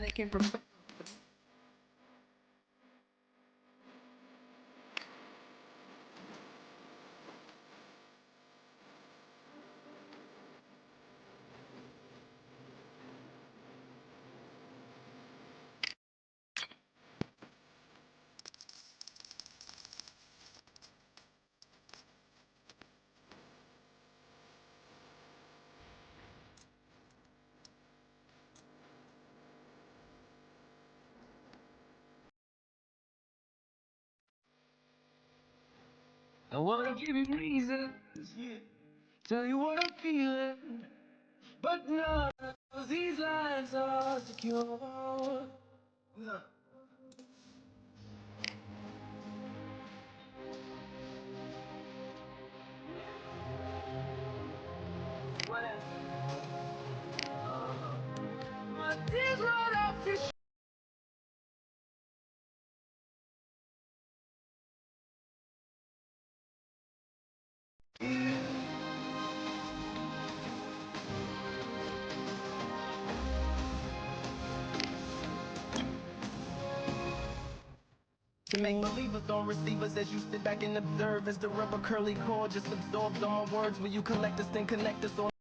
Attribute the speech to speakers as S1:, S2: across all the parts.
S1: It came from. I wanna give you reasons, tell you what I'm feeling, but none of these lines are secure. My tears run off your to make believers on receivers as you sit back and observe as the rubber curly cord just absorbs all my words. Will you collect us then connect us on?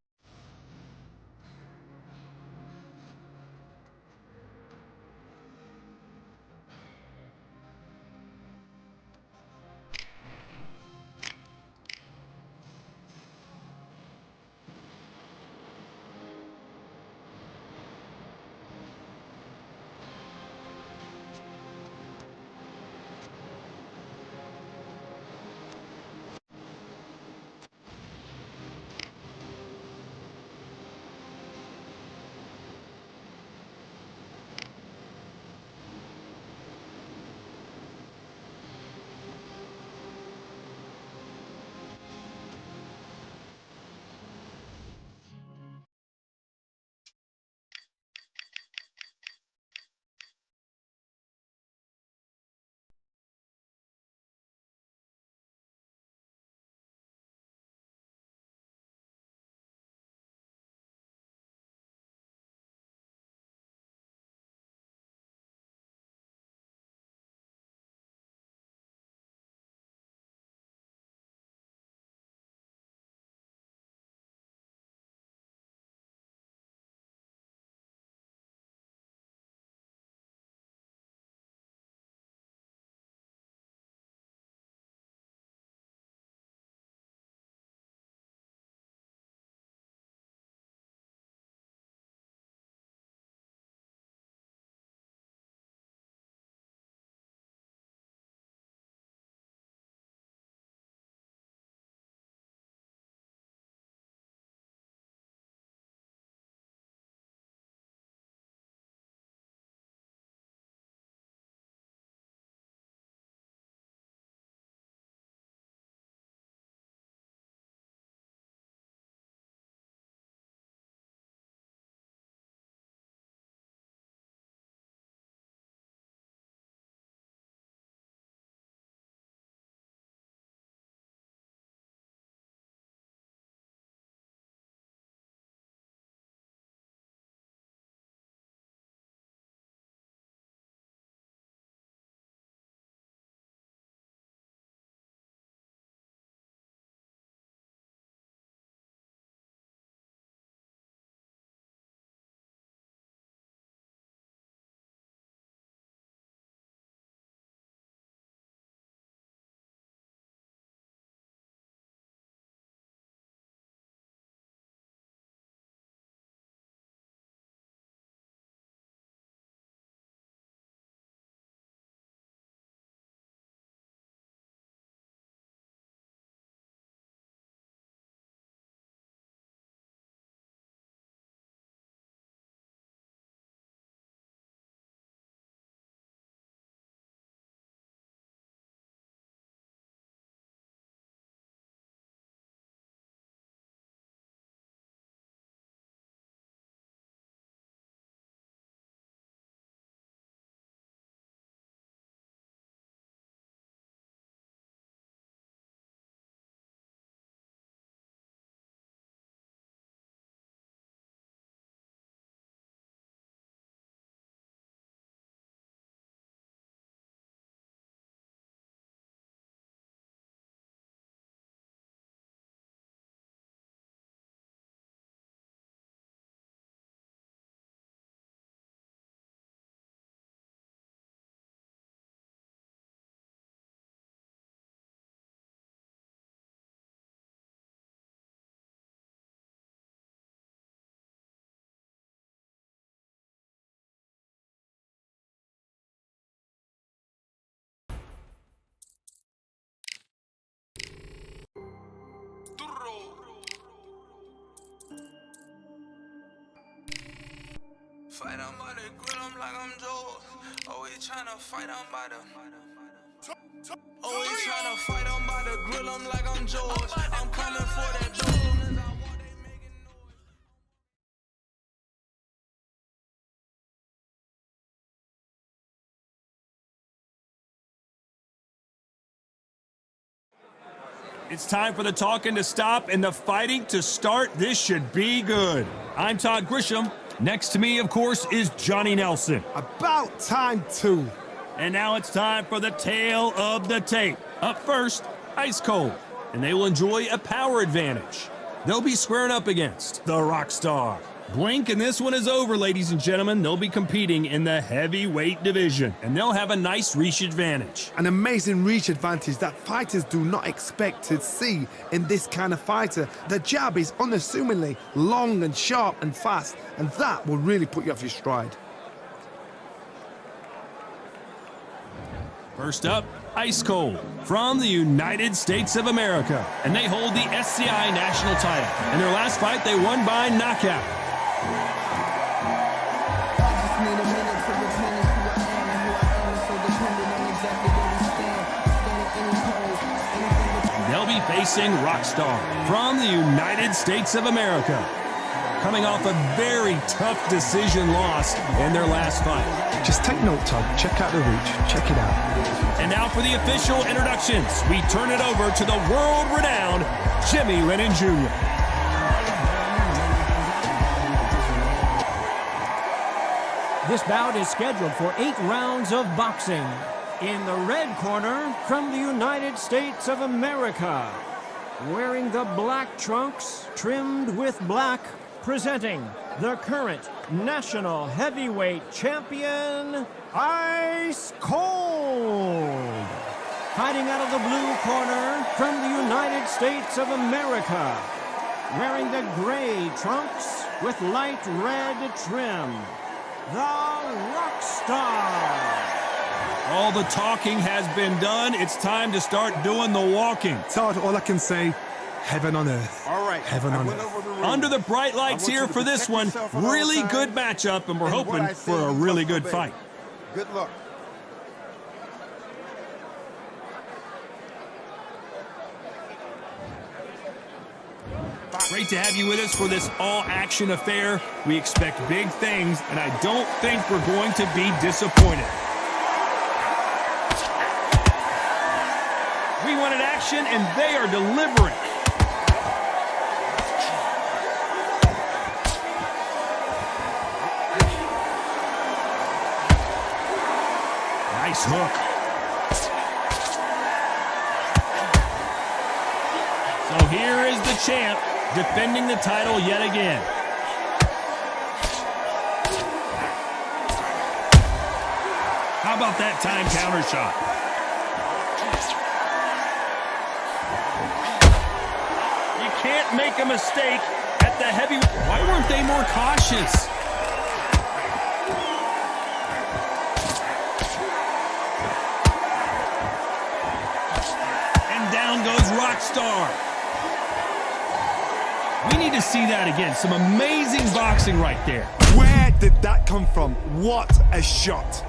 S1: fight, I'm about to grill them like I'm Joe. Always tryna fight, I'm about to. Always tryna fight, I'm about to grill them like I'm Joe. I'm coming for that dough.
S2: It's time for the talking to stop and the fighting to start. This should be good. I'm Todd Grisham. Next to me, of course, is Johnny Nelson.
S3: About time, too.
S2: And now it's time for the tale of the tape. Up first, Ice Cold, and they will enjoy a power advantage. They'll be squaring up against the Rockstar. Blink, and this one is over, ladies and gentlemen. They'll be competing in the heavyweight division, and they'll have a nice reach advantage.
S3: An amazing reach advantage that fighters do not expect to see in this kind of fighter. The jab is unassumingly long and sharp and fast, and that will really put you off your stride.
S2: First up, Ice Cold from the United States of America, and they hold the SCI national title. In their last fight, they won by knockout. They'll be facing Rockstar from the United States of America, coming off a very tough decision loss in their last fight.
S3: Just take note, Todd. Check out the reach. Check it out.
S2: And now for the official introductions, we turn it over to the world-renowned Jimmy Lennon Jr.
S4: This bout is scheduled for 8 rounds of boxing. In the red corner, from the United States of America, wearing the black trunks trimmed with black, presenting the current national heavyweight champion, Ice Cold. Fighting out of the blue corner, from the United States of America, wearing the gray trunks with light red trim, the Rockstar.
S2: All the talking has been done. It's time to start doing the walking.
S3: Todd, all I can say, heaven on earth.
S5: All right.
S3: Heaven on earth.
S2: Under the bright lights here for this one, really good matchup, and we're hoping for a really good fight.
S5: Good luck.
S2: Great to have you with us for this all-action affair. We expect big things, and I don't think we're going to be disappointed. We wanted action, and they are delivering. Nice hook. So here is the champ, defending the title yet again. How about that time counter shot? You can't make a mistake at the heavy. Why weren't they more cautious? And down goes Rockstar. We need to see that again. Some amazing boxing right there.
S3: Where did that come from? What a shot.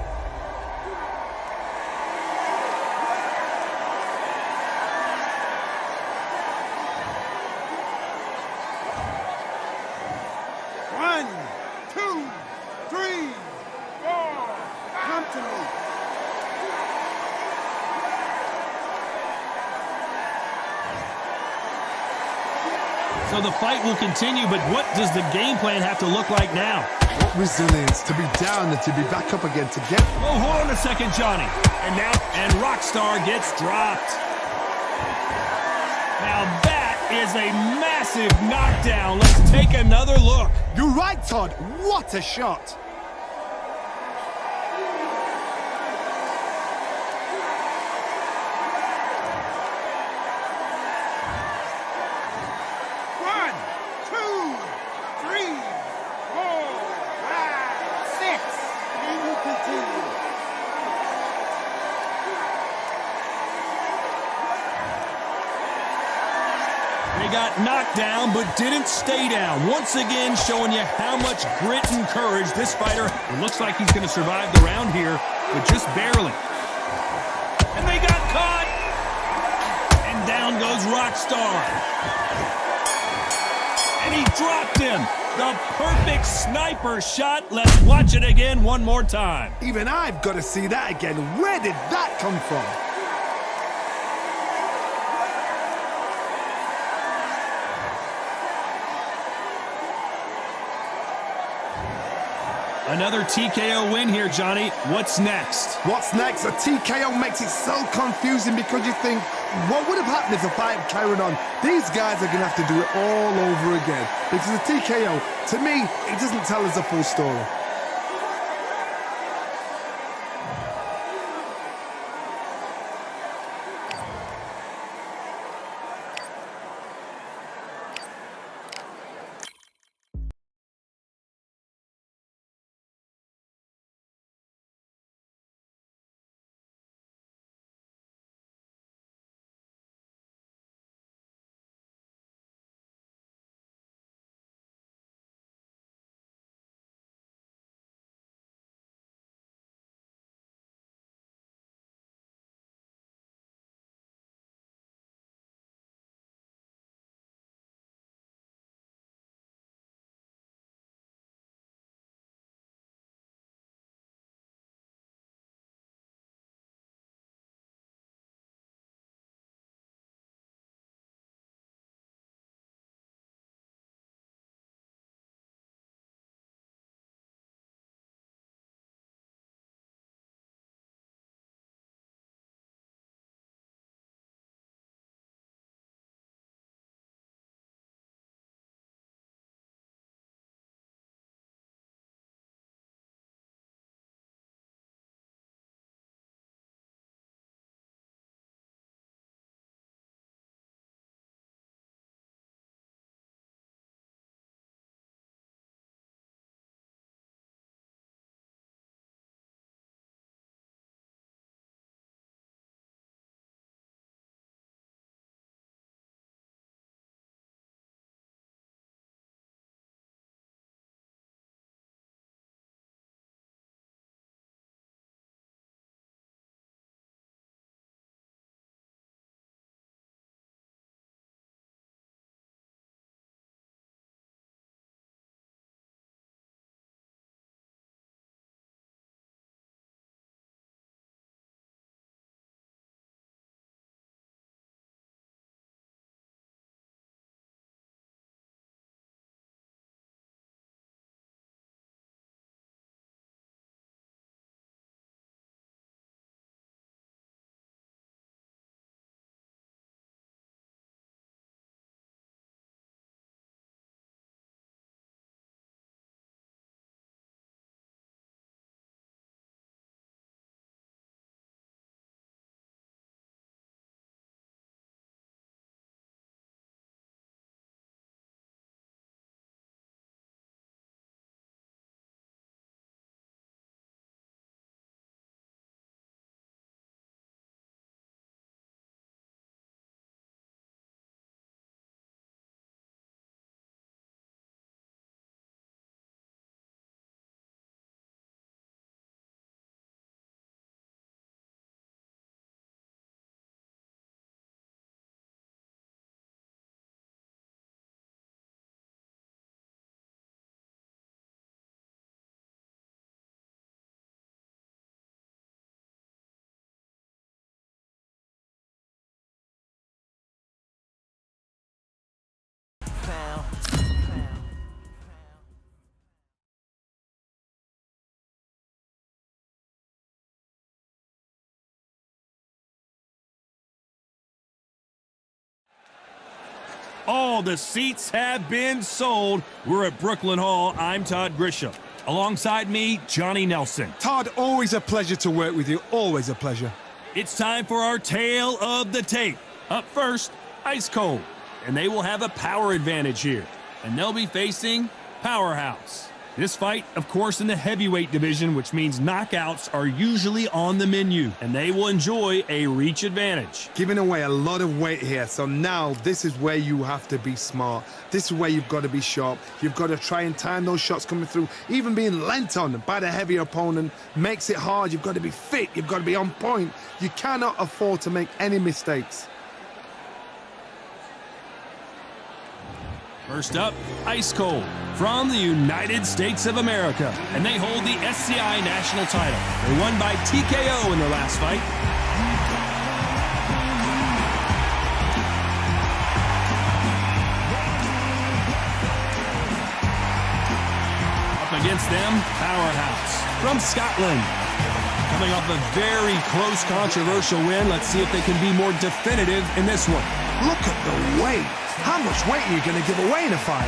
S5: One, two, three, four. Come to me.
S2: So the fight will continue, but what does the game plan have to look like now?
S3: What resilience to be down and to be back up again to get.
S2: Oh, hold on a second, Johnny. And Rockstar gets dropped. Now that is a massive knockdown. Let's take another look.
S3: You're right, Todd. What a shot.
S5: One, two, three, four, five, six. And you continue.
S2: Big got knocked down but didn't stay down. Once again, showing you how much grit and courage this fighter. It looks like he's going to survive the round here, but just barely. And they got caught. And down goes Rockstar. And he dropped him. The perfect sniper shot. Let's watch it again one more time.
S3: Even I've got to see that again. Where did that come from?
S2: Another TKO win here, Johnny. What's next?
S3: What's next? A TKO makes it so confusing because you think, what would have happened if the fight had carried on? These guys are going to have to do it all over again. Because a TKO, to me, it doesn't tell us the full story.
S2: All the seats have been sold. We're at Brooklyn Hall. I'm Todd Grisham. Alongside me, Johnny Nelson.
S3: Todd, always a pleasure to work with you. Always a pleasure.
S2: It's time for our tale of the tape. Up first, Ice Cold. And they will have a power advantage here. And they'll be facing Powerhouse. This fight, of course, in the heavyweight division, which means knockouts are usually on the menu, and they will enjoy a reach advantage.
S3: Giving away a lot of weight here, so now this is where you have to be smart. This is where you've got to be sharp. You've got to try and time those shots coming through. Even being lent on by the heavier opponent makes it hard. You've got to be fit. You've got to be on point. You cannot afford to make any mistakes.
S2: First up, Ice Cold from the United States of America, and they hold the SCI national title. They won by TKO in their last fight. Up against them, Powerhouse from Scotland. Coming off a very close, controversial win, let's see if they can be more definitive in this one.
S3: Look at the weight. How much weight are you going to give away in a fight?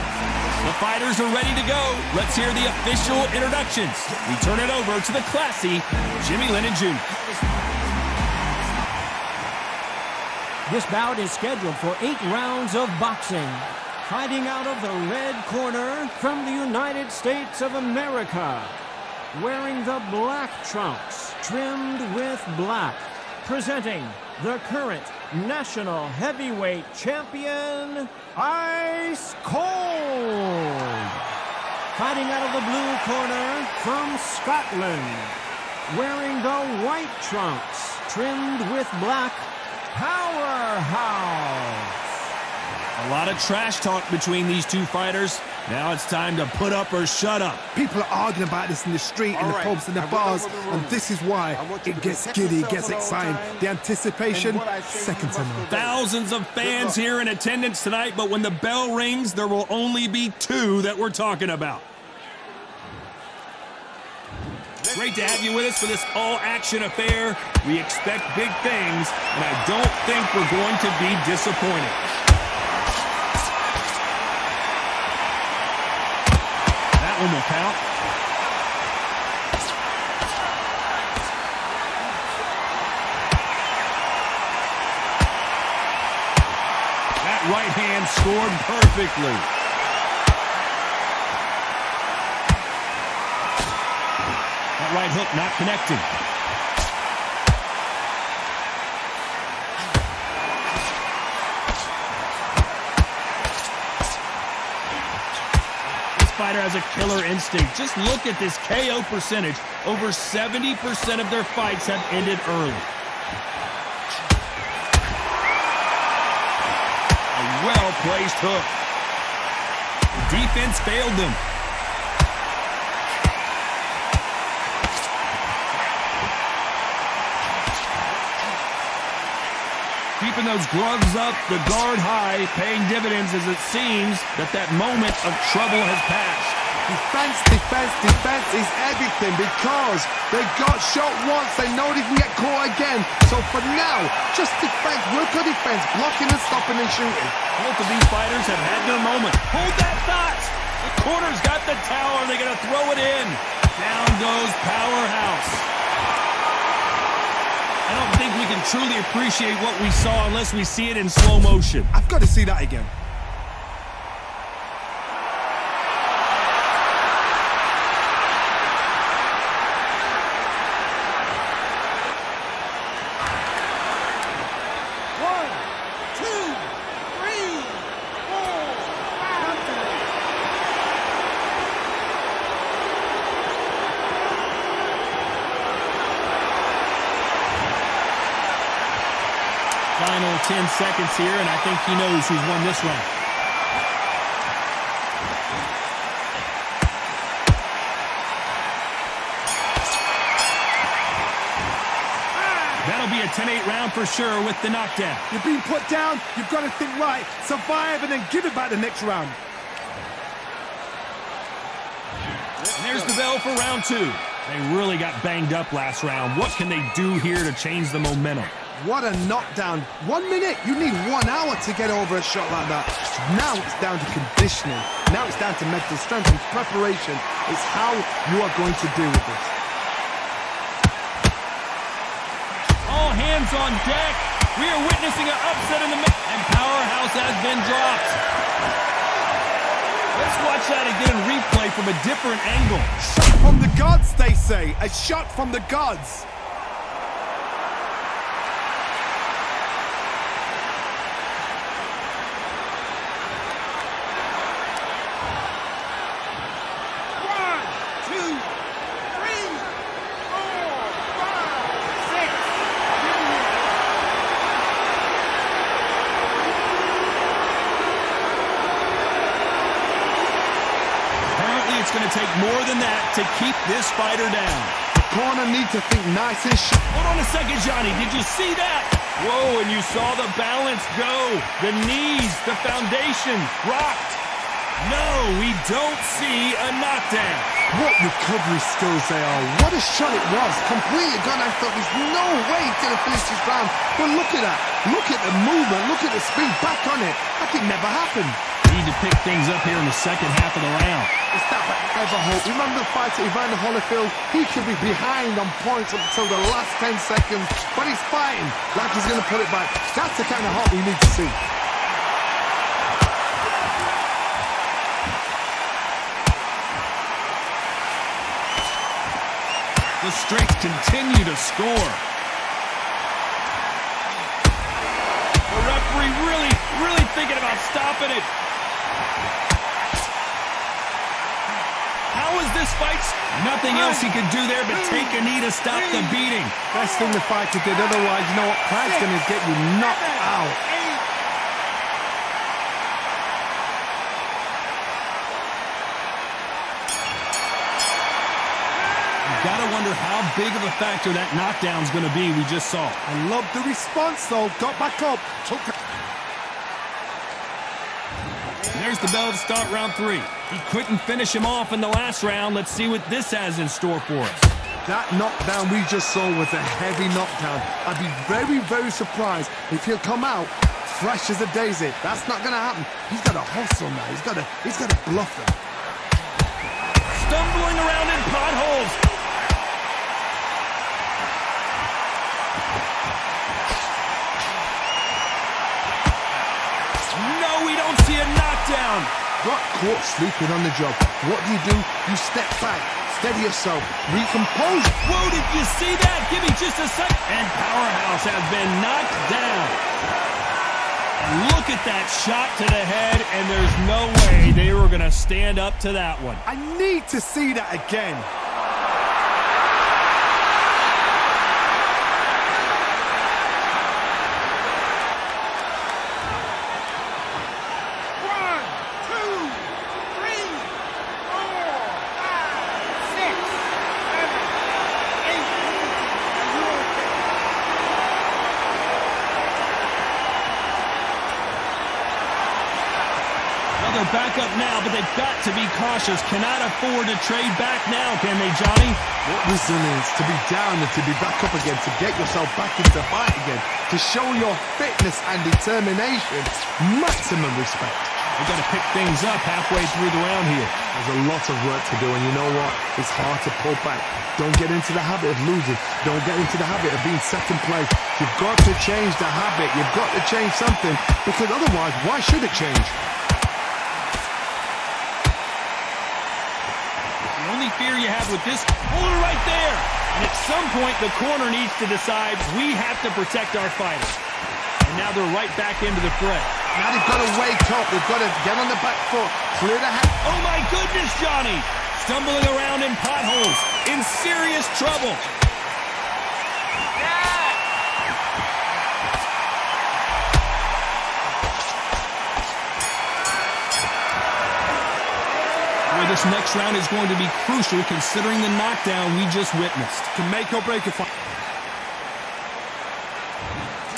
S2: The fighters are ready to go. Let's hear the official introductions. We turn it over to the classy Jimmy Lennon Jr.
S4: This bout is scheduled for 8 rounds of boxing. Fighting out of the red corner from the United States of America. Wearing the black trunks, trimmed with black. Presenting the current national heavyweight champion, Ice Cold. Fighting out of the blue corner from Scotland. Wearing the white trunks, trimmed with black, Powerhouse.
S2: A lot of trash talk between these two fighters. Now it's time to put up or shut up.
S3: People are arguing about this in the street, in the pubs, in the bars, and this is why it gets giddy, it gets exciting. The anticipation, second to none.
S2: Thousands of fans here in attendance tonight, but when the bell rings, there will only be 2 that we're talking about. Great to have you with us for this all-action affair. We expect big things, and I don't think we're going to be disappointed. That one will count. That right hand scored perfectly. That right hook not connecting. Fighter has a killer instinct. Just look at this KO percentage. Over 70% of their fights have ended early. A well-placed hook. Defense failed them. Keeping those gloves up, the guard high, paying dividends as it seems that moment of trouble has passed.
S3: Defense, defense, defense is everything because they got shot once. They know they can get caught again. So for now, just defense, work on defense, blocking and stopping and shooting.
S2: Both of these fighters have had their moment. Hold that thought! The corner's got the towel. Are they going to throw it in? Down goes Powerhouse. I don't think we can truly appreciate what we saw unless we see it in slow motion.
S3: I've got to see that again.
S2: Final 10 seconds here, and I think he knows who's won this round. That'll be a 10-8 round for sure with the knockdown.
S3: You're being put down, you've got to think right, survive, and then give it back the next round.
S2: And there's the bell for round 2. They really got banged up last round. What can they do here to change the momentum?
S3: What a knockdown. 1 minute, you need 1 hour to get over a shot like that. Now it's down to conditioning. Now it's down to mental strength and preparation. It's how you are going to deal with this.
S2: All hands on deck. We are witnessing an upset in the middle, and Powerhouse has been dropped. Let's watch that again in replay from a different angle.
S3: Shot from the gods, they say. A shot from the gods.
S2: It's going to take more than that to keep this fighter down.
S3: The corner need to think nice and sharp.
S2: Hold on a second, Johnny. Did you see that? Whoa, and you saw the balance go. The knees, the foundation, rocked. No, we don't see a knockdown.
S3: What recovery skills they are. What a shot it was. Completely gone. I thought there's no way he's going to finish this round. But look at that. Look at the movement. Look at the speed. Back on it. Like it never happened.
S2: Need to pick things up here in the second half of the round.
S3: It's that ever hope. Remember the fight at Evander Holyfield? He could be behind on points up until the last 10 seconds, but he's fighting like he's going to put it back. That's the kind of hope we need to see.
S2: The strength continue to score. The referee really thinking about stopping it. How is this fight? Nothing else he could do there but take a knee to stop the beating.
S3: Best thing the fighter did, otherwise, you know what? Pride's going to get you knocked out.
S2: You gotta wonder how big of a factor that knockdown's gonna be we just saw.
S3: I love the response, though. Got back up.
S2: There's the bell to start round 3. He couldn't finish him off in the last round. Let's see what this has in store for us.
S3: That knockdown we just saw was a heavy knockdown. I'd be very surprised if he'll come out fresh as a daisy. That's not gonna happen. He's got to hustle now. He's got to bluff him.
S2: Stumbling around in potholes. No, we don't see a knockdown.
S3: Got caught sleeping on the job. What do? You step back, steady yourself, recompose.
S2: Whoa, did you see that? Give me just a sec. And Powerhouse has been knocked down. Look at that shot to the head, and there's no way they were going to stand up to that one.
S3: I need to see that again.
S2: They're back up now, but they've got to be cautious. Cannot afford to trade back now, can they, Johnny?
S3: What resilience to be down and to be back up again, to get yourself back into the fight again, to show your fitness and determination. Maximum respect.
S2: They've got to pick things up halfway through the round here.
S3: There's a lot of work to do, and you know what? It's hard to pull back. Don't get into the habit of losing. Don't get into the habit of being second place. You've got to change the habit. You've got to change something, because otherwise, why should it change?
S2: The only fear you have with this, hold it right there. And at some point, the corner needs to decide we have to protect our fighter. And now they're right back into the fray.
S3: Now they've got to wake up. They've got to get on the back foot, clear the head.
S2: Oh my goodness, Johnny! Stumbling around in potholes, in serious trouble. This next round is going to be crucial considering the knockdown we just witnessed.
S3: To make or break a fight.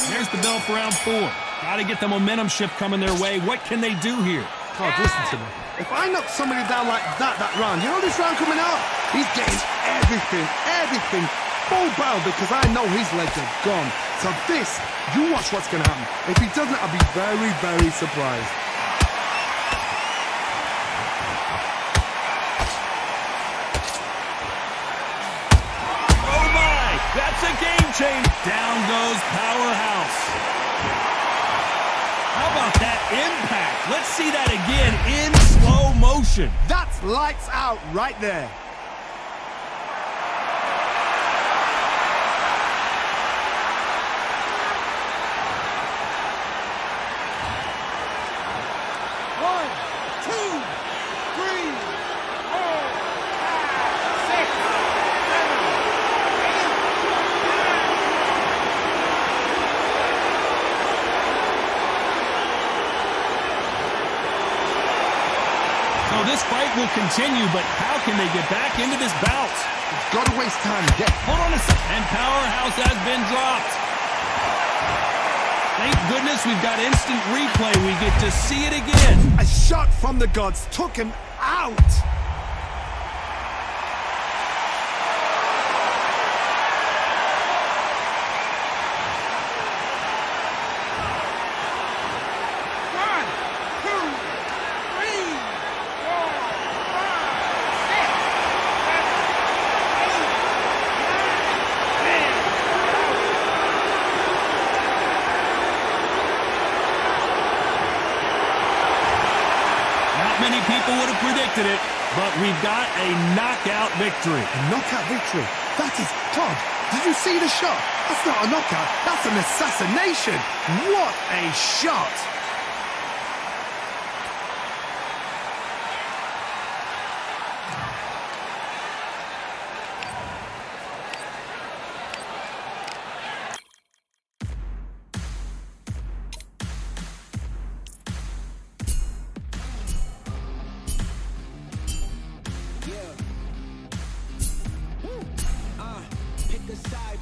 S2: There's the bell for round 4. Got to get the momentum shift coming their way. What can they do here?
S3: God, listen to me. If I knock somebody down like that round, you know this round coming out? He's getting everything full barrel, because I know his legs are gone. So this, you watch what's going to happen. If he doesn't, I'll be very surprised.
S2: That's a game change. Down goes Powerhouse. How about that impact? Let's see that again in slow motion.
S3: That's lights out right there.
S5: One, two, three, 4, 5, 6, 7, 8, 9.
S2: So this fight will continue, but how can they get back into this bout?
S3: Gotta waste time.
S2: Hold on a second. And Powerhouse has been dropped. Thank goodness we've got instant replay. We get to see it again.
S3: A shot from the gods took him out.
S5: One, two, three, 4, 5, 6, 7, 8, 9, 10.
S2: Not many people would have predicted it, but we've got a knockout victory.
S3: A knockout victory. That is Todd. Did you see the shot? That's not a knockout. That's an assassination. What a shot.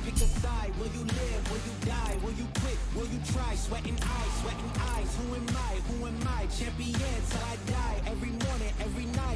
S6: Pick a side. Will you live? Will you die? Will you quit? Will you try? Sweating eyes. Who am I? Champion till I die. Every morning, every night.